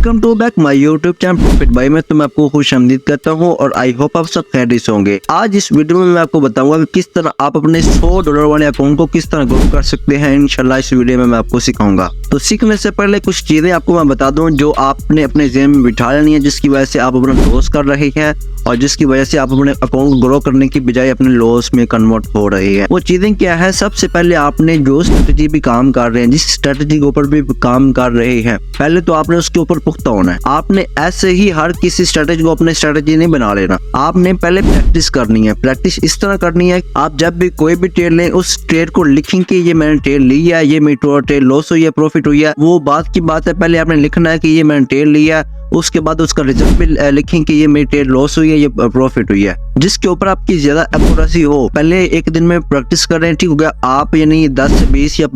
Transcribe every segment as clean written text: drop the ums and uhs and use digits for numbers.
Welcome to back my YouTube channel profit by में। तो मैं आपको खुशामदीद करता हूं और आई होप आप सब खैरियत से होंगे। आज इस वीडियो में मैं आपको बताऊंगा कि किस तरह आप अपने $100 वाले अकाउंट को किस तरह ग्रो कर सकते हैं। इंशाल्लाह इस वीडियो में मैं आपको सिखाऊंगा। तो सीखने से पहले कुछ चीजें आपको मैं बता दूं जो आपने अपने ज़हन में बिठा लेनी है, जिसकी वजह से आप अपना लॉस कर रहे हैं और जिसकी वजह से आप अपने अकाउंट ग्रो करने की बजाय अपने लॉस में कन्वर्ट हो रही है। वो चीजें क्या है? सबसे पहले आपने जो स्ट्रेटेजी भी काम कर रहे हैं, जिस स्ट्रेटेजी के ऊपर भी काम कर रहे हैं, पहले तो आपने उसके ऊपर पुख्ता होना है। आपने ऐसे ही हर किसी स्ट्रेटेजी को अपने स्ट्रेटेजी नहीं बना लेना। आपने पहले प्रैक्टिस करनी है। प्रैक्टिस इस तरह करनी है, आप जब भी कोई भी ट्रेड लें उस ट्रेड को लिखें कि ये मैंने ट्रेड ली है, ये मेरी ट्रेड लॉस हुई है, प्रॉफिट हुई है। वो बात की बात है, पहले आपने लिखना है कि ये मैंने ट्रेड लिया, उसके बाद उसका रिजल्ट भी लिखें कि ये मेरी ट्रेड लॉस हुई है, ये प्रॉफिट हुई है, जिसके ऊपर आपकी ज्यादा एक्यूरेसी हो। पहले एक दिन में प्रैक्टिस कर रहे हैं, ठीक हो गया। आप यानी 10 से 20 या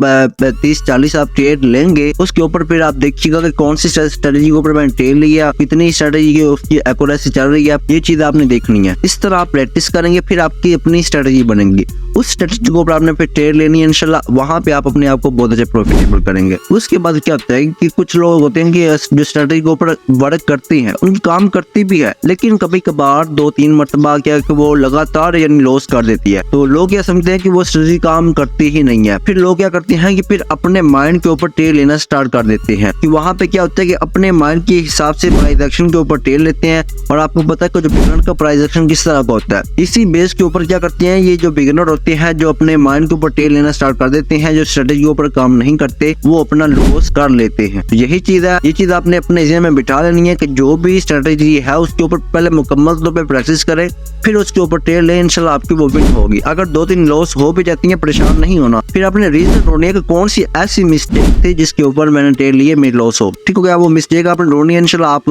30-40 आप ट्रेड लेंगे, उसके ऊपर फिर आप देखिएगा कि कौन सी स्ट्रेटेजी के ऊपर मैंने ट्रेड लिया, कितनी स्ट्रेटेजी की उसकी एक्यूरेसी चल रही है, ये चीज आपने देखनी है। इस तरह आप प्रैक्टिस करेंगे, फिर आपकी अपनी स्ट्रेटेजी बनेगी। उस स्ट्रेटेजी के ऊपर आपने फिर ट्रेड लेनी है, इंशाल्लाह वहां पे आप अपने आप को बहुत अच्छे प्रॉफिटेबल करेंगे। उसके बाद क्या होता है कि कुछ लोग होते हैं कि जो स्ट्रेटेजी के ऊपर वर्क करती हैं, उनकी काम करती भी है, लेकिन कभी कभार 2-3 मरतबा क्या कि वो लगातार यानी लॉस कर देती है। तो लोग क्या समझते हैं कि वो स्ट्रेटेजी काम करती ही नहीं है। फिर लोग क्या करते हैं कि फिर अपने माइंड के ऊपर ट्रेड लेना स्टार्ट कर देते हैं कि वहां पे क्या होता है कि अपने माइंड के हिसाब से प्राइस एक्शन के ऊपर ट्रेड लेते हैं। और आपको पता है कि जो बिगिनर का प्राइस एक्शन किस तरह का होता है, इसी बेस के ऊपर क्या करते हैं ये जो बिगिनर होते हैं, जो अपने माइंड के ऊपर ट्रेड लेना स्टार्ट कर देते हैं, जो स्ट्रेटेजी के ऊपर काम नहीं करते, वो अपना लॉस कर लेते हैं। तो यही चीज है, ये चीज आपने अपने ज़हन में बिठा लेनी है कि जो भी स्ट्रेटेजी है उसके ऊपर पहले मुकम्मल तौर पे प्रैक्टिस करें, फिर उसके ऊपर ट्रेड लें, इंशाल्लाह आपकी वो विन होगी। अगर 2-3 लॉस हो भी जाती है, परेशान नहीं होना। फिर आपने रीजन ढूंढनी है कि कौन सी ऐसी मिस्टेक थी जिसके ऊपर मैंने ट्रेड लिए, मेरी लॉस हो, ठीक हो गया। वो मिस्टेक आपने ढूंढनी है, इंशाल्लाह आप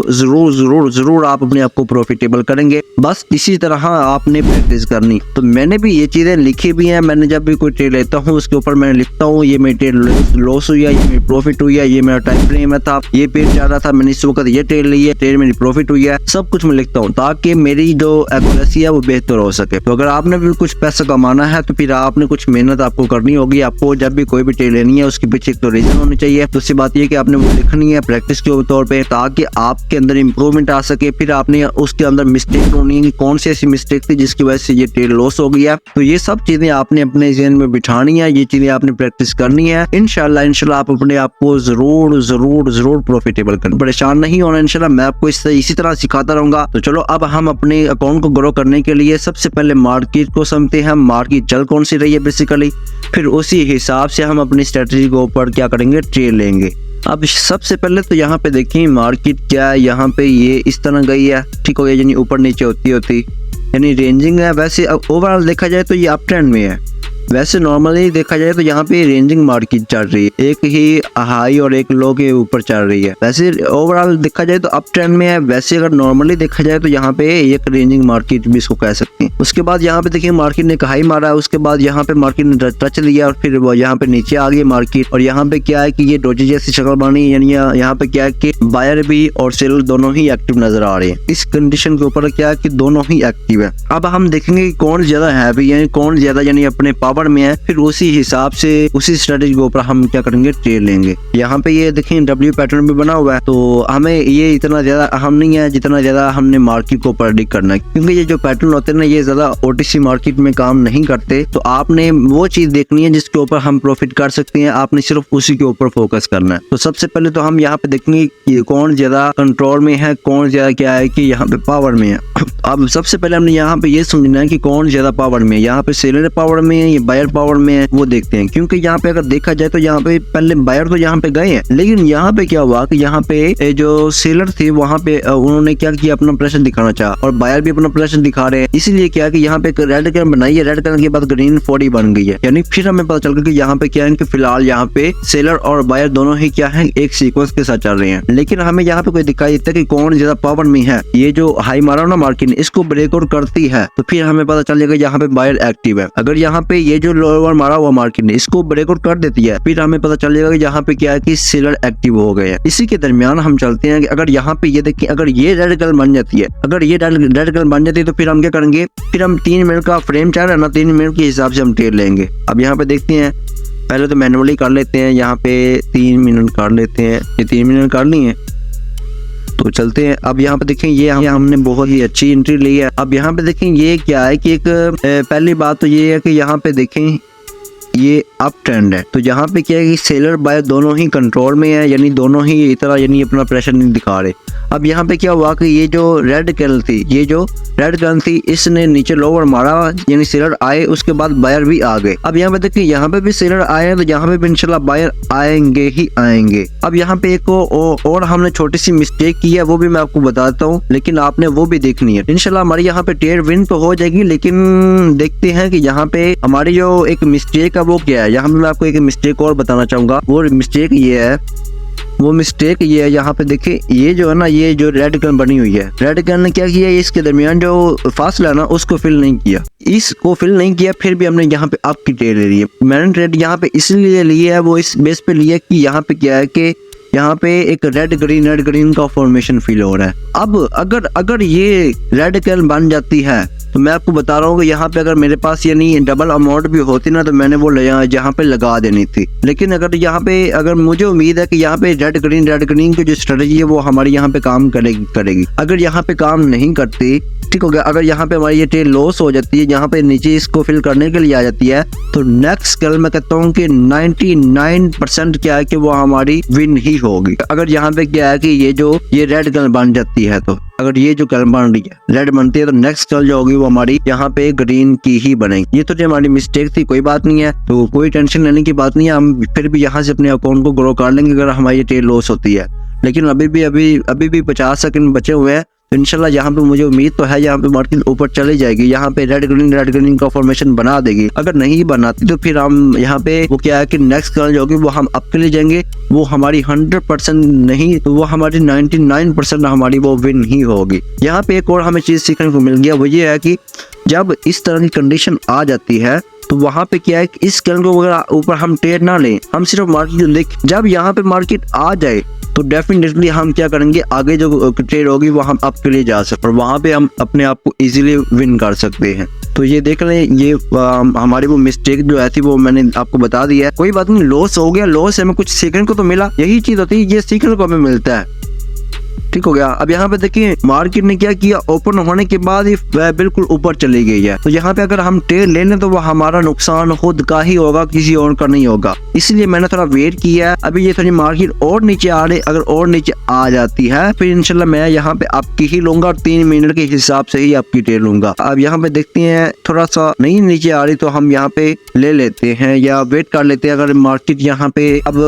जरूर आप अपने आप को प्रॉफिटेबल करेंगे। बस इसी तरह आपने प्रैक्टिस करनी। तो मैंने भी ये चीजें लिखी भी हैं। मैंने जब भी कोई ट्रेड लेता हूँ उसके ऊपर मैंने लिखता हूँ ये मेरी ट्रेड लॉस हुई है, ये मेरी प्रॉफिट हुई है, ये मेरा टाइम फ्रेम था, ये पेज जा रहा था, मैंने इस वक्त ये ट्रेड ली है, ट्रेड मेरी प्रॉफिट हुई है, सब कुछ मैं लिखता हूँ ताकि मेरी जो एक्यूरेसी है वो बेहतर हो सके। तो अगर आपने भी कुछ पैसा कमाना है तो फिर आपने कुछ मेहनत आपको करनी होगी। आपको जब भी कोई भी ट्रेड लेनी है उसके पीछे तो रीजन होनी चाहिए। दूसरी बात ये कि आपने वो लिखनी है प्रैक्टिस के तौर पे, ताकि आपके अंदर इंप्रूवमेंट आ सके। फिर आपने उसके अंदर मिस्टेक ढूंढनी है कि कौन सी ऐसी मिस्टेक थी जिसकी वजह से ये ट्रेड लॉस हो गया। तो ये सब चीजें आपने अपने ज़हन में बिठानी है, ये चीजें आपने प्रैक्टिस करनी है। इंशाल्लाह आप अपने आप को जरूर प्रॉफिटेबल करें। परेशान नहीं होना, इंशाल्लाह मैं आपको इसी तरह सिखाता रहूंगा। तो चलो अब हम अपने अकाउंट को ग्रो करने के लिए सबसे पहले मार्केट को समझते हैं, मार्केट चल कौन सी रही है बेसिकली। फिर उसी हिसाब से हम अपनी स्ट्रेटेजी के ऊपर क्या करेंगे, ट्रेड लेंगे। अब सबसे पहले तो यहाँ पे देखिए मार्केट क्या है। यहाँ पे ये इस तरह गई है, ठीक हो गया, यानी ऊपर नीचे होती यानी रेंजिंग है। वैसे ओवरऑल देखा जाए तो ये अप ट्रेंड में है। वैसे नॉर्मली देखा जाए तो यहाँ पे रेंजिंग मार्केट चल रही है, एक ही हाई और एक लो के ऊपर चल रही है। वैसे ओवरऑल देखा जाए तो अप ट्रेंड में है। वैसे अगर नॉर्मली देखा जाए तो यहाँ पे एक रेंजिंग मार्केट भी इसको कह सकते हैं। उसके बाद यहाँ पे देखिए मार्केट ने हाई मारा है, उसके बाद यहाँ पे मार्केट ने टच लिया और फिर यहाँ पे नीचे आ गई मार्केट। और यहाँ पे क्या है कि ये डोजी जैसी शक्ल बनी, यानी यहाँ पे क्या है कि बायर भी और सेलर दोनों ही एक्टिव नजर आ रहे हैं। इस कंडीशन के ऊपर क्या है कि दोनों ही एक्टिव है। अब हम देखेंगे कि कौन ज्यादा हैवी है, कौन ज्यादा यानी अपने पावर में है। फिर उसी हिसाब से उसी स्ट्रेटेजी के ऊपर हम क्या करेंगे, ट्रेड लेंगे। यहाँ पे ये देखिए डब्ल्यू पैटर्न भी बना हुआ है, तो हमें ये इतना ज्यादा अहम नहीं है जितना ज्यादा हमने मार्केट को प्रेडिक्ट करना है, क्योंकि ये जो पैटर्न होते हैं ना ये ज्यादा ओटीसी मार्केट में काम नहीं करते। तो आपने वो चीज देखनी है जिसके ऊपर हम प्रॉफिट कर सकते हैं, आपने सिर्फ उसी के ऊपर फोकस करना है। तो सबसे पहले तो हम यहाँ पे देखेंगे कि कौन ज्यादा कंट्रोल में है, कौन ज्यादा क्या है कि यहाँ पे पावर में है। अब सबसे पहले हमने यहाँ पे ये समझना है कि कौन ज्यादा पावर में है। यहाँ पे सेलर पावर में है या बायर पावर में है, वो देखते हैं। क्योंकि यहाँ पे अगर देखा जाए तो यहाँ पे पहले बायर तो यहाँ पे गए हैं, लेकिन यहाँ पे क्या हुआ कि यहाँ पे जो सेलर थे वहाँ पे उन्होंने क्या किया, अपना प्रेशर दिखाना चाहा और बायर भी अपना प्रेशर दिखा रहे हैं। इसीलिए क्या है कि यहाँ पे एक रेड कलर बनाई है, रेड कलर के बाद ग्रीन 40 बन गई है। यानी फिर हमें पता चल गया कि यहाँ पे क्या है कि फिलहाल यहाँ पे सेलर और बायर दोनों ही क्या है एक सीक्वेंस के साथ चल रहे हैं। लेकिन हमें यहाँ पे कोई दिखाई देता है कि कौन ज्यादा पावर में है। ये जो हाई मारा ना मार्केट ने, इसको ब्रेकआउट करती है तो फिर हमें पता चल जाएगा यहाँ पे बायर एक्टिव है। अगर यहाँ पे ये जो लोअर मारा हुआ मार्केट ने इसको ब्रेकआउट कर देती है, फिर हमें पता चल जाएगा कि यहाँ पे क्या है कि सेलर एक्टिव हो गए हैं। इसी के दरमियान हम चलते हैं कि अगर यहाँ पे ये देखिए, अगर ये रेड कलर बन जाती है, अगर ये रेड कलर बन जाती है तो फिर हम क्या करेंगे, फिर हम 3 मिनट का फ्रेम चल रहा है ना, 3 मिनट के हिसाब से हम ट्रेड लेंगे। अब यहाँ पे देखते हैं, पहले तो मैनुअली कर लेते हैं, यहाँ पे 3 मिनट कर लेते हैं। ये 3 मिनट कर लिए। तो चलते हैं। अब यहाँ पे देखें ये हमने बहुत ही अच्छी एंट्री ली है। अब यहाँ पे देखें ये क्या है कि एक पहली बात तो ये है कि यहाँ पे देखें ये अप ट्रेंड है। तो यहाँ पे क्या है कि सेलर बायर दोनों ही कंट्रोल में है, यानी दोनों ही इतना यानी अपना प्रेशर नहीं दिखा रहे। अब यहाँ पे क्या हुआ कि ये जो रेड कैंडल थी, ये जो रेड कैंडल थी इसने नीचे लोअर मारा, यानी सेलर आए, उसके बाद बायर भी आ गए। अब यहाँ पे देखिए यहाँ पे भी सेलर आए हैं, तो यहाँ पे भी इंशाल्लाह बायर आएंगे ही आएंगे। अब यहाँ पे एक और हमने छोटी सी मिस्टेक की है, वो भी मैं आपको बताता हूँ, लेकिन आपने वो भी देखनी है। इंशाल्लाह हमारी यहाँ पे ट्रेड विन तो हो जाएगी, लेकिन देखते हैं कि यहाँ पे हमारी जो एक मिस्टेक है वो क्या है। यहाँ पे मैं आपको एक मिस्टेक और बताना चाहूंगा। वो मिस्टेक ये है, यहाँ पे देखिए ये जो है ना, ये जो रेड कैन बनी हुई है, रेड कैन ने क्या किया, इसके दरमियान जो फासला है ना उसको फिल नहीं किया, फिर भी हमने यहाँ पे आपकी ट्रेड ले ली है। मैंने ट्रेड यहाँ पे इसलिए ली है, वो इस बेस पे लिया कि यहाँ पे क्या है कि यहाँ पे एक रेड ग्रीन का फॉर्मेशन फील हो रहा है। अब अगर ये रेड कैन बन जाती है तो मैं आपको बता रहा हूँ कि यहाँ पे अगर मेरे पास यानी डबल अमाउंट भी होती ना, तो मैंने वो यहाँ पे लगा देनी थी। लेकिन अगर मुझे उम्मीद है कि यहाँ पे रेड ग्रीन की जो स्ट्रेटजी है वो हमारी यहाँ पे काम करेगी। अगर यहाँ पे काम नहीं करती, ठीक हो गया, अगर यहाँ पे हमारी ये ट्रेड लॉस हो जाती है, यहाँ पे नीचे इसको फिल करने के लिए आ जाती है, तो नेक्स्ट कल मैं कहता हूँ कि 99% क्या है कि वो हमारी विन ही होगी। अगर यहाँ पे क्या है कि ये रेड कलर बन जाती है, तो अगर ये जो कलर बन रही है रेड बनती है, तो नेक्स्ट कलर जो होगी वो हमारी यहाँ पे ग्रीन की ही बनेगी। ये तो जो हमारी मिस्टेक थी, कोई बात नहीं है, तो कोई टेंशन लेने की बात नहीं है। हम फिर भी यहाँ से अपने अकाउंट को ग्रो कर लेंगे अगर हमारी ट्रेड लॉस होती है। लेकिन अभी भी 50 सेकंड बचे हुए हैं, तो इंशाल्लाह यहाँ पे मुझे उम्मीद तो है यहाँ पे मार्केट ऊपर चली जाएगी। यहाँ पे रेड ग्रीन का फॉर्मेशन बना देगी। अगर नहीं बनाती तो फिर हम यहाँ पे वो क्या है कि नेक्स्ट कलर जो होगी वो हम अप के लिए जाएंगे, वो हमारी 100% नहीं तो वो हमारी 99% हमारी वो विन ही होगी। यहाँ पे एक और हमें चीज सीखने को मिल गया, वो ये है कि जब इस तरह की कंडीशन आ जाती है तो वहाँ पे क्या है कि इस कलर को अगर ऊपर हम ट्रेड ना लें, हम सिर्फ मार्केट देख, जब यहाँ पे मार्केट आ जाए तो डेफिनेटली हम क्या करेंगे, आगे जो ट्रेड होगी वो हम अप के लिए जा सकते हैं और वहाँ पे हम अपने आप को इजीली विन कर सकते हैं। तो ये देख लें, ये हमारी वो मिस्टेक जो थी वो मैंने आपको बता दिया है। कोई बात नहीं, लॉस हो गया, लॉस हमें कुछ सीखने को तो मिला, यही चीज होती है, ये सीखने को हमें मिलता है। ठीक हो गया। अब यहाँ पे देखिए मार्केट ने क्या किया, ओपन होने के बाद ही बिल्कुल ऊपर चली गई है। तो यहाँ पे अगर हम ट्रेड ले लें तो वो हमारा नुकसान खुद का ही होगा, किसी और का नहीं होगा। इसलिए मैंने थोड़ा वेट किया। अभी ये थोड़ी मार्केट और नीचे आ रही, अगर और नीचे आ जाती है फिर इंशाल्लाह मैं यहाँ पे आपकी ही लूंगा और 3 मिनट के हिसाब से ही आपकी ट्रेड लूंगा। अब यहाँ पे देखते हैं थोड़ा सा नहीं नीचे आ रही तो हम यहाँ पे ले लेते हैं या वेट कर लेते हैं। अगर मार्केट यहाँ पे अब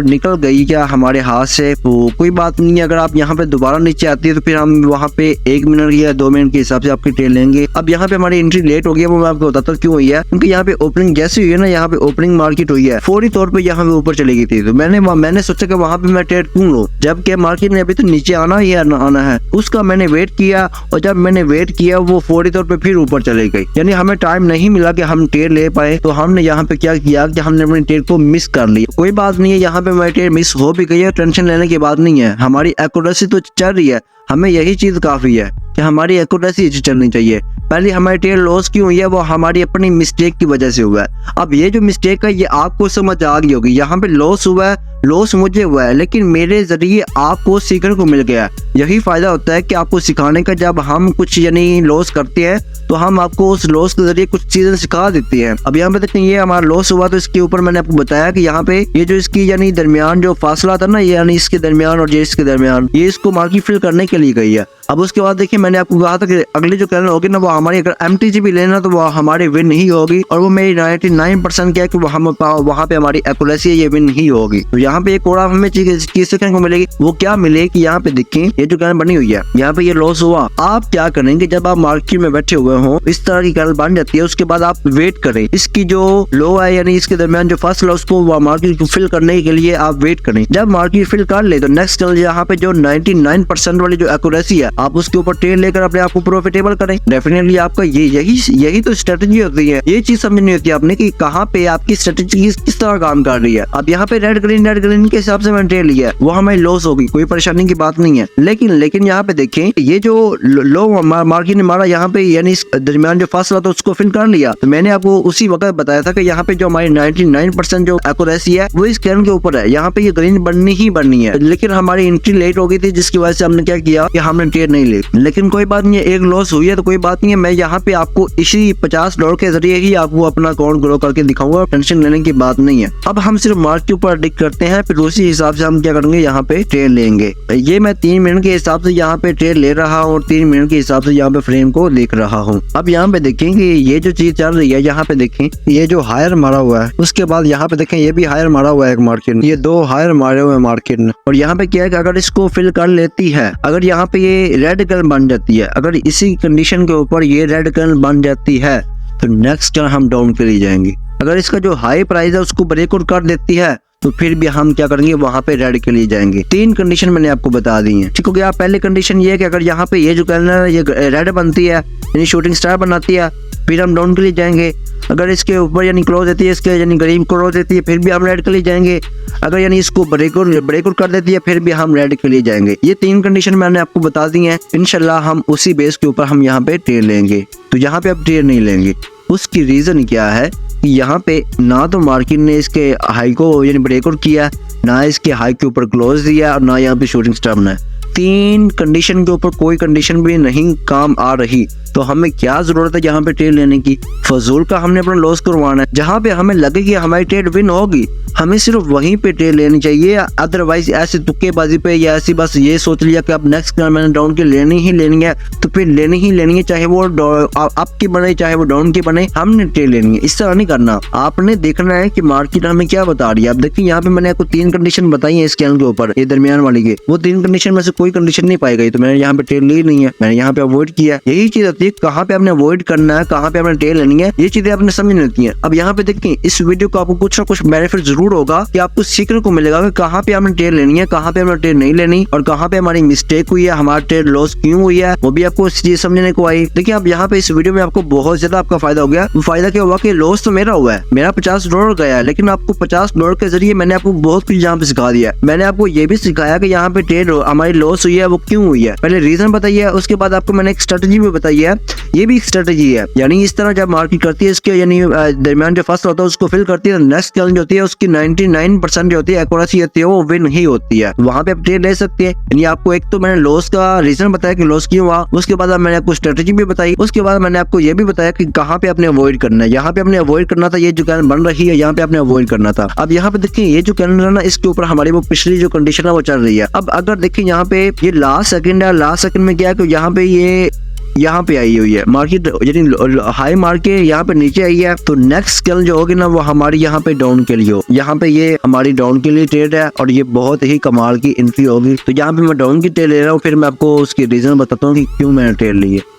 निकल गई क्या हमारे हाथ से तो कोई बात नहीं। अगर आप यहाँ पे दोबारा नीचे आती है तो फिर हम वहाँ पे 1 मिनट या 2 मिनट के हिसाब से आपकी ट्रेड लेंगे। अब यहाँ पे हमारी एंट्री लेट हो गई है, वो मैं आपको बताता हूँ क्यों हुई है। क्योंकि यहाँ पे ओपनिंग जैसी हुई है ना, यहाँ पे ओपनिंग मार्केट हुई है, फौरी तौर पे यहाँ पे ऊपर चली गई थी। तो मैंने सोचा कि वहाँ पे मैं ट्रेड क्यों लूं, जबकि मार्केट ने अभी तो नीचे आना ही आना है। उसका मैंने वेट किया और जब मैंने वेट किया वो फौरी तौर पे फिर ऊपर चली गई, यानी हमें टाइम नहीं मिला कि हम ट्रेड ले पाए। तो हमने यहाँ पे क्या किया कि हमने अपनी ट्रेड को मिस कर ली। कोई बात नहीं है, यहाँ पे मेरी ट्रेड मिस हो भी गई है, टेंशन लेने की बात नहीं है। हमारी एक्यूरेसी तो चल रही है, हमें यही चीज काफी है कि हमारी एक्यूरेसी चलनी चाहिए। पहले हमारी ट्रेड लॉस क्यों हुई है, वो हमारी अपनी मिस्टेक की वजह से हुआ है। अब ये जो मिस्टेक है ये आपको समझ आ गई होगी। यहाँ पे लॉस हुआ है, लॉस मुझे हुआ है, लेकिन मेरे जरिए आपको सीखने को मिल गया। यही फायदा होता है कि आपको सिखाने का। जब हम कुछ यानी लॉस करते हैं तो हम आपको उस लॉस के जरिए कुछ चीजें सिखा देते हैं। अब यहाँ पे देखते हैं ये हमारा लॉस हुआ, तो इसके ऊपर मैंने आपको बताया कि यहाँ पे ये जो इसकी यानी दरमियान जो फासला था ना, यानी इसके दरमियान और ये इसके दरमियान, ये इसको मार्केट फिल करने के लिए गई है। अब उसके बाद देखिए मैंने आपको कहा था कि अगली जो कैंडल होगी ना वो हमारी, अगर MTG भी लेना तो वो हमारी विन ही होगी और वो मेरी 99% क्या है कि वहाँ पे हमारी एक्यूरेसी ये विन ही होगी। तो यहाँ पे एक और हमें चीज सीखने को मिलेगी। वो क्या मिलेगी कि यहाँ पे देखिए ये जो कैंडल बनी हुई है, यहाँ पे ये लॉस हुआ। आप क्या करेंगे, जब आप मार्केट में बैठे हुए हो इस तरह की कैंडल बन जाती है, उसके बाद आप वेट करें, इसकी जो लो है यानी इसके दरमियान जो फर्स्ट है उसको मार्केट को फिल करने के लिए आप वेट करें। जब मार्केट फिल कर ले तो नेक्स्ट कैंडल यहाँ पे जो 99% वाली जो एक्यूरेसी है आप उसके ऊपर ट्रेड लेकर अपने आप को प्रॉफिटेबल करें। डेफिनेटली आपका यही तो स्ट्रेटजी होती है। ये चीज समझनी होती है आपने कि कहाँ पे आपकी स्ट्रेटजी किस तरह काम कर रही है। अब यहाँ पे रेड ग्रीन के हिसाब से मैंने ट्रेड लिया, वो हमारी लॉस होगी, कोई परेशानी की बात नहीं है। लेकिन यहाँ पे देखें ये जो लो मार्केट ने मारा यहाँ पे, यानी इस दरमियान जो फासला था उसको फिल कर लिया। तो मैंने आपको उसी वक्त बताया था कि यहाँ पे जो हमारी 99% जो एक्यूरेसी है वो इस कैंडल के ऊपर है, यहाँ पे ये ग्रीन बननी ही बननी है। लेकिन हमारी एंट्री लेट हो गई थी, जिसकी वजह से हमने क्या किया कि हमने ट्रेड नहीं ली। लेकिन कोई बात नहीं है, एक लॉस हुई है तो कोई बात नहीं है। मैं यहाँ पे आपको इसी $50 के जरिए ही आपको अपना अकाउंट ग्रो करके दिखाऊंगा, टेंशन लेने की बात नहीं है। अब हम सिर्फ मार्केट के ऊपर डिक करते हैं, फिर उसी हिसाब से हम क्या करेंगे यहाँ पे ट्रेड लेंगे। ये मैं 3 मिनट के हिसाब से यहाँ पे ट्रेड ले रहा हूँ और 3 मिनट के हिसाब से यहाँ पे फ्रेम को देख रहा हूँ। अब यहाँ पे देखें कि ये जो चीज चल रही है, यहाँ पे देखें ये जो हायर मारा हुआ है, उसके बाद यहाँ पे देखें ये भी हायर मारा हुआ है एक मार्केट, ये 2 हायर मारे हुए मार्केट ने। और यहाँ पे क्या है कि अगर इसको फिल कर लेती है, अगर यहाँ पे ये रेड कैंडल बन जाती है, अगर इसी कंडीशन के ऊपर ये रेड कैंडल बन जाती है तो नेक्स्ट कैंडल हम डाउन के लिए जाएंगे। अगर इसका जो हाई प्राइस है उसको ब्रेकआउट कर देती है तो फिर भी हम क्या करेंगे, वहां पे रेड के लिए जाएंगे। 3 कंडीशन मैंने आपको बता दी है, ठीक हो गया। पहली कंडीशन ये है कि अगर यहाँ पे ये जो कैंडल है ये रेड बनती है, यानी शूटिंग स्टार बनाती है, फिर हम डाउन के लिए जाएंगे। अगर इसके ऊपर यानी क्लोज देती है, इसके यानी ग्रीन क्लोज देती है, फिर भी हम रेड के लिए जाएंगे। अगर यानी इसको ब्रेकआउट कर देती है, फिर भी हम रेड के लिए जाएंगे। ये 3 कंडीशन मैंने आपको बता दी है। इंशाल्लाह हम उसी बेस के ऊपर हम यहाँ पे ट्रेड लेंगे। तो यहाँ पे अब ट्रेड नहीं लेंगे, उसकी रीजन क्या है कि यहाँ पे ना तो मार्केट ने इसके हाई को यानी ब्रेकआउट किया, ना इसके हाई के ऊपर क्लोज दिया, और ना यहाँ पे शूटिंग स्टार बना है। 3 कंडीशन के ऊपर कोई कंडीशन भी नहीं काम आ रही, तो हमें क्या जरूरत है यहाँ पे ट्रेड लेने की। फजूल का हमने अपना लॉस करवाना है। जहाँ पे हमें लगे कि हमारी ट्रेड विन होगी, हमें सिर्फ वहीं पे ट्रेड लेनी चाहिए। अदरवाइज ऐसे तुक्केबाजी पे या ऐसी बस ये सोच लिया कि अब नेक्स्ट मैंने डाउन की लेनी ही लेनी है, तो फिर लेनी ही लेनी है, चाहे वो अप की बने चाहे वो डाउन की बने, हमने ट्रेड लेनी है। इस तरह नहीं करना। आपने देखना है कि मार्केट हमें क्या बता रही है। अब देखिए यहाँ पे मैंने आपको 3 कंडीशन बताई है इस कैंडल के ऊपर, ये दरमियान वाली के, वो 3 कंडीशन में से कोई कंडीशन नहीं पाई गई, तो मैंने यहाँ पे ट्रेड ली नहीं है, मैंने यहाँ पे अवॉइड किया। यही चीज होती है, कहाँ पे आपने अवॉइड करना है, कहाँ पे आपने ट्रेड लेनी है, ये चीजें आपने समझ लेती है। अब यहाँ पे देखिए इस वीडियो को आपको कुछ ना कुछ बेनिफिट जरूर होगा कि आपको सीखने को मिलेगा कि कहाँ पे आपने ट्रेड लेनी है, कहाँ पे आपने ट्रेड नहीं लेनी, और कहाँ पे हमारी मिस्टेक हुई है, हमारा ट्रेड लॉस क्यों हुई है, वो भी आपको चीज समझने को आई। देखिए अब यहाँ पे इस वीडियो में आपको बहुत ज्यादा आपका फायदा हो गया। वो फायदा क्या हुआ कि लॉस तो मेरा हुआ है, मेरा $50 गया है, लेकिन आपको $50 के जरिए मैंने आपको बहुत कुछ यहाँ पे सिखा दिया। मैंने आपको ये भी सिखाया कि यहाँ पे ट्रेड हमारी लॉस हुई है वो क्यों हुई है, पहले रीजन बताइए, उसके बाद आपको मैंने एक स्ट्रेटजी भी बताई है, ये भी एक स्ट्रेटजी है। यानी इस तरह जब मार्केट करती है इसके यानी दरमियान जो फर्स्ट होता है उसको फिल करती है, नेक्स्ट कैंडल जो होती है उसकी 99% जो होती है एक्यूरेसी होती है वो विन ही होती है, वहां पे आप ट्रेड ले सकते हैं। यानी आपको एक तो मैंने लॉस का रीजन बताया कि लॉस क्यों हुआ, उसके बाद मैंने आपको स्ट्रेटजी भी बताई, उसके बाद मैंने आपको ये भी बताया कि कहाँ पे आपने अवॉइड करना है। यहाँ पे आपने अवॉइड करना था ये जो कैंडल बन रही है, यहाँ पे आपने अवॉइड करना था। अब यहाँ पे देखिए ये जो कैंडल है ना, इसके ऊपर हमारी वो पिछली जो कंडीशन है वो चल रही है। अब अगर देखिए यहाँ पे ये लास्ट सेकंड है, लास्ट सेकंड में क्या है कि यहाँ पे ये यहाँ पे आई हुई है मार्केट, यानी हाई मार्केट यहाँ पे नीचे आई है, तो नेक्स्ट कैंडल जो होगी ना वो हमारी यहाँ पे डाउन के लिए हो। यहाँ पे ये हमारी डाउन के लिए ट्रेड है और ये बहुत ही कमाल की एंट्री होगी। तो यहाँ पे मैं डाउन की ट्रेड ले रहा हूँ, फिर मैं आपको उसकी रीजन बताता हूँ कि क्यों मैंने ट्रेड ली है।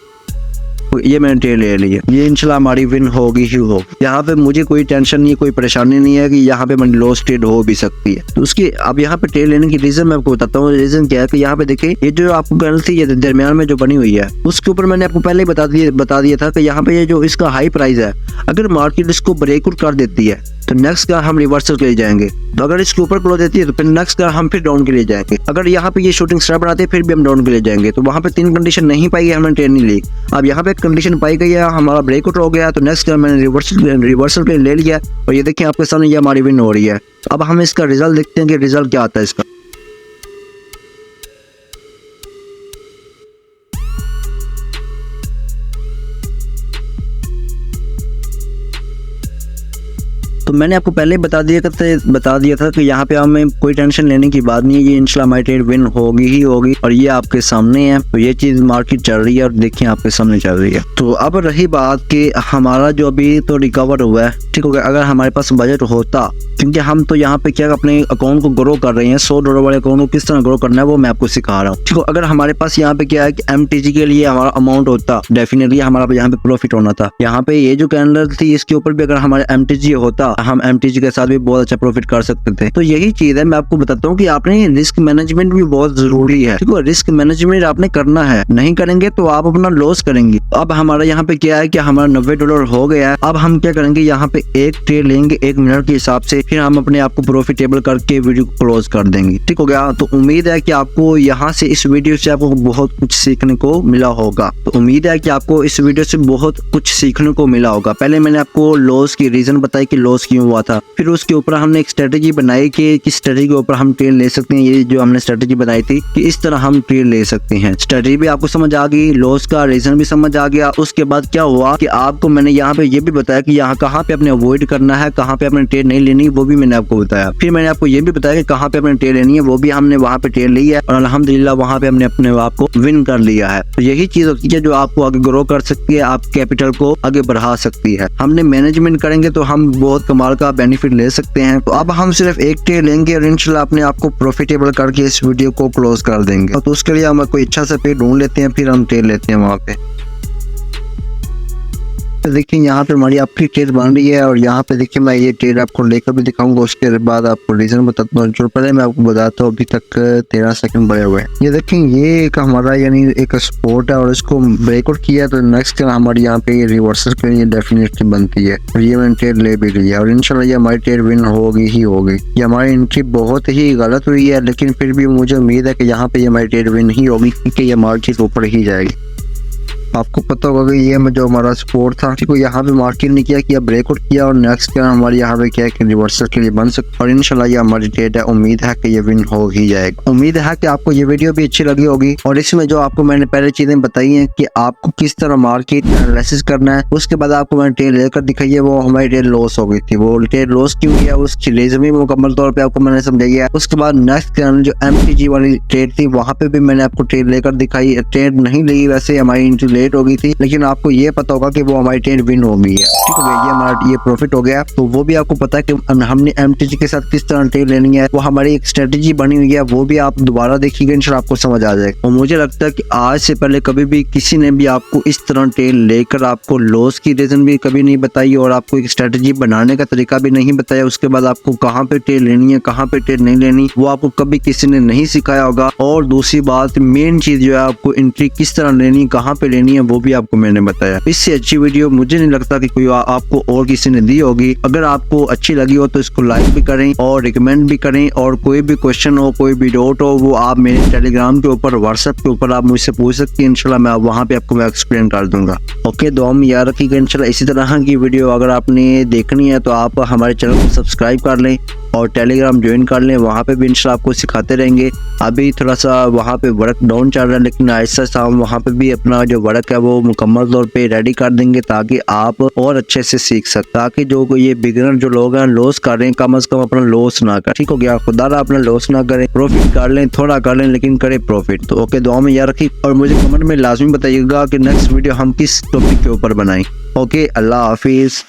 ये मैंने ट्रेड ले ली है, ये इंशाल्लाह हमारी विन होगी ही हो। यहाँ पे मुझे कोई टेंशन नहीं है, कोई परेशानी नहीं है कि यहाँ पे मैंने लॉस ट्रेड हो भी सकती है। तो उसकी अब यहाँ पे ट्रेड लेने की रीजन मैं आपको बताता हूँ। रीजन क्या है कि यहाँ पे देखिए ये जो आपको कैंडल थी ये दरमियान में जो बनी हुई है, उसके ऊपर मैंने आपको पहले ही बता दिया था कि यहाँ पे ये जो इसका हाई प्राइस है, अगर मार्केट इसको ब्रेकआउट कर देती है तो नेक्स्ट का हम रिवर्सल के लिए जाएंगे। तो अगर इसके ऊपर क्लोज देती है तो फिर नेक्स्ट का हम फिर डाउन के लिए जाएंगे। अगर यहाँ पे ये शूटिंग स्टार बनाते हैं फिर भी हम डाउन के लिए जाएंगे। तो वहाँ पे 3 कंडीशन नहीं पाई है, हमने ट्रेड नहीं ली। अब यहाँ पे कंडीशन पाई गई है, हमारा ब्रेकआउट हो गया, तो नेक्स्ट का मैंने रिवर्सल के लिए ले लिया और ये देखिए आपके सामने ये हमारी विन हो रही है। अब हम इसका रिजल्ट देखते हैं कि रिजल्ट क्या आता है इसका। तो मैंने आपको पहले बता दिया था कि यहाँ पे हमें कोई टेंशन लेने की बात नहीं है, ये इंशाल्लाह हमारी ट्रेड विन होगी ही होगी। और ये आपके सामने है, तो ये चीज मार्केट चल रही है और देखिए आपके सामने चल रही है। तो अब रही बात कि हमारा जो अभी तो रिकवर हुआ है, ठीक हो गया। अगर हमारे पास बजट होता, क्योंकि हम तो यहाँ पे क्या अपने अकाउंट को ग्रो कर रहे हैं, $100 वाले अकाउंट को किस तरह ग्रो करना है वो मैं आपको सिखा रहा हूँ, ठीक है। अगर हमारे पास यहाँ पे क्या है कि MTG के लिए हमारा अमाउंट होता, डेफिनेटली हमारा यहाँ पे प्रॉफिट होना था। यहाँ पे ये जो कैंडल थी इसके ऊपर भी अगर हमारा MTG होता, हम MTG के साथ भी बहुत अच्छा प्रॉफिट कर सकते थे। तो यही चीज है, मैं आपको बताता हूँ कि आपने रिस्क मैनेजमेंट भी बहुत जरूरी है। ठीक है, रिस्क मैनेजमेंट आपने करना है, नहीं करेंगे तो आप अपना लॉस करेंगे। अब हमारा यहाँ पे क्या है कि हमारा $90 हो गया है। अब हम क्या करेंगे, यहाँ पे एक ट्रेड लेंगे 1 मिनट के हिसाब से, फिर हम अपने आप को प्रॉफिटेबल करके वीडियो को क्लोज कर देंगे। ठीक हो गया। तो उम्मीद है कि आपको यहाँ से इस वीडियो से आपको बहुत कुछ सीखने को मिला होगा। तो उम्मीद है कि आपको इस वीडियो से बहुत कुछ सीखने को मिला होगा। पहले मैंने आपको लॉस की रीजन बताई कि लॉस क्यों हुआ था, फिर उसके ऊपर हमने एक स्ट्रेटेजी बनाई कि किस स्ट्रेटेजी के ऊपर हम ट्रेड ले सकते हैं। ये जो हमने स्ट्रेटेजी बनाई थी कि इस तरह हम ट्रेड ले सकते हैं। स्ट्रेटेजी भी आपको समझ आ गई, लॉस का रीजन भी समझ आ गया। उसके बाद क्या हुआ कि आपको मैंने यहाँ पे ये भी बताया कि यहाँ कहाँ पे अपने अवॉइड करना है, कहाँ पे अपने ट्रेड नहीं लेनी, वो भी मैंने आपको बताया। फिर मैंने आपको ये भी बताया कि कहाँ पे अपने ट्रेड लेनी है, वो भी हमने वहाँ पे ट्रेड ली है और अल्हम्दुलिल्लाह वहाँ पे हमने अपने आप को विन कर लिया है। तो यही चीज होती है जो आपको आगे ग्रो कर सकती है, आप कैपिटल को आगे बढ़ा सकती है। हमने मैनेजमेंट करेंगे तो हम बहुत कमाल का बेनिफिट ले सकते हैं। तो अब हम सिर्फ एक ट्रेड लेंगे और इंशाल्लाह अपने आप को प्रॉफिटेबल करके इस वीडियो को क्लोज कर देंगे। तो उसके लिए हम कोई अच्छा सा पेड़ ढूंढ लेते हैं, फिर हम ट्रेड लेते हैं वहाँ पे। तो देखिए यहाँ पे हमारी आपकी ट्रेड बन रही है और यहाँ पे देखिए मैं ये ट्रेड आपको लेकर भी दिखाऊंगा, उसके बाद आपको रीजन बताता हूँ। जो पहले मैं आपको बताता हूँ, अभी तक 13 सेकंड बड़े हुए हैं। ये देखें, ये एक हमारा यानी एक स्पोर्ट है और इसको ब्रेकआउट किया तो नेक्स्ट हमारी यहाँ पे रिवर्सल के लिए डेफिनेटली बनती है। और ये मैंने ट्रेड ले भी लिया और इंशाल्लाह ये हमारी ट्रेड विन होगी ही होगी। ये हमारी एंट्री बहुत ही गलत हुई है, लेकिन फिर भी मुझे उम्मीद है कि यहाँ पे ये हमारी ट्रेड विन ही होगी, क्योंकि ये मार्केट ऊपर ही जाएगी। आपको पता होगा कि ये जो हमारा सपोर्ट था, ठीक है, यहाँ पे मार्केट ने किया ब्रेकआउट किया और नेक्स्ट क्या हमारे यहाँ पे क्या है कि रिवर्सल के लिए बन सकता और इंशाल्लाह ये हमारी ट्रेड है। उम्मीद है कि ये विन हो ही जाएगा। उम्मीद है कि आपको ये वीडियो भी अच्छी लगी होगी और इसमें जो आपको मैंने पहले चीजें बताई हैं कि आपको किस तरह मार्केट एनालिसिस करना है, उसके बाद आपको मैंने ट्रेड लेकर दिखाई है, वो हमारी ट्रेड लॉस हो गई थी। वो ट्रेड लॉस क्यों किया उसकी रीजन भी मुकम्मल तौर पर आपको मैंने समझाया। उसके बाद नेक्स्ट जो MTG वाली ट्रेड थी वहाँ पे भी मैंने आपको ट्रेड लेकर दिखाई। ट्रेड नहीं ली, वैसे हमारी एंट्री लेट हो गई थी, लेकिन आपको ये पता होगा कि वो हमारी ट्रेड विन हो गई है। ठीक हो गया, ये हमारा ये प्रॉफिट हो गया। तो वो भी आपको पता है कि हमने MTG के साथ किस तरह ट्रेड लेनी है, वो हमारी एक स्ट्रेटेजी बनी हुई है। वो भी आप दोबारा देखिएगा, इंशाल्लाह आपको समझ आ जाएगा। और मुझे लगता है कि आज से पहले कभी भी किसी ने भी आपको इस तरह ट्रेड लेकर आपको लॉस की रीजन भी कभी नहीं बताई और आपको एक स्ट्रेटेजी बनाने का तरीका भी नहीं बताया। उसके बाद आपको कहाँ पे ट्रेड लेनी है, कहाँ पे ट्रेड नहीं लेनी, वो आपको कभी किसी ने नहीं सिखाया होगा। और दूसरी बात, मेन चीज जो है आपको एंट्री किस तरह लेनी, कहाँ पे लेनी है, वो भी आपको मैंने बताया। इससे अच्छी वीडियो मुझे नहीं लगता कि कोई आपको और किसी ने दी होगी। अगर आपको अच्छी लगी हो तो इसको लाइक भी करें और रिकमेंड भी करें। और कोई भी क्वेश्चन हो, कोई भी डाउट हो, वो आप मेरे टेलीग्राम के ऊपर, व्हाट्सएप के ऊपर आप मुझसे पूछ सकते हैं। इंशाल्लाह मैं वहाँ पे आपको मैं एक्सप्लेन कर दूंगा। ओके, दुआ में याद रखिएगा। इंशाल्लाह इसी तरह की वीडियो अगर आपने देखनी है तो आप हमारे चैनल को सब्सक्राइब कर लें और टेलीग्राम ज्वाइन कर लें। वहाँ पे भी इंशाल्लाह आपको सिखाते रहेंगे। अभी थोड़ा सा वहाँ पे वर्क डाउन चल रहा है, लेकिन ऐसा सा हम वहाँ पे भी अपना जो वर्क है वो मुकम्मल तौर पे रेडी कर देंगे ताकि आप और अच्छे से सीख सकते, ताकि जो ये बिगिनर जो लोग हैं लॉस कर रहे हैं, कम से कम अपना लॉस ना कर। ठीक हो गया, खुदा अपना लॉस ना करें, प्रॉफिट कर लें, थोड़ा कर लें, लेकिन करें प्रॉफिट। तो ओके, दुआ में याद रखिए और मुझे कमेंट में लाजमी बताइएगा कि नेक्स्ट वीडियो हम किस टॉपिक के ऊपर बनाएं। ओके, अल्लाह हाफिज।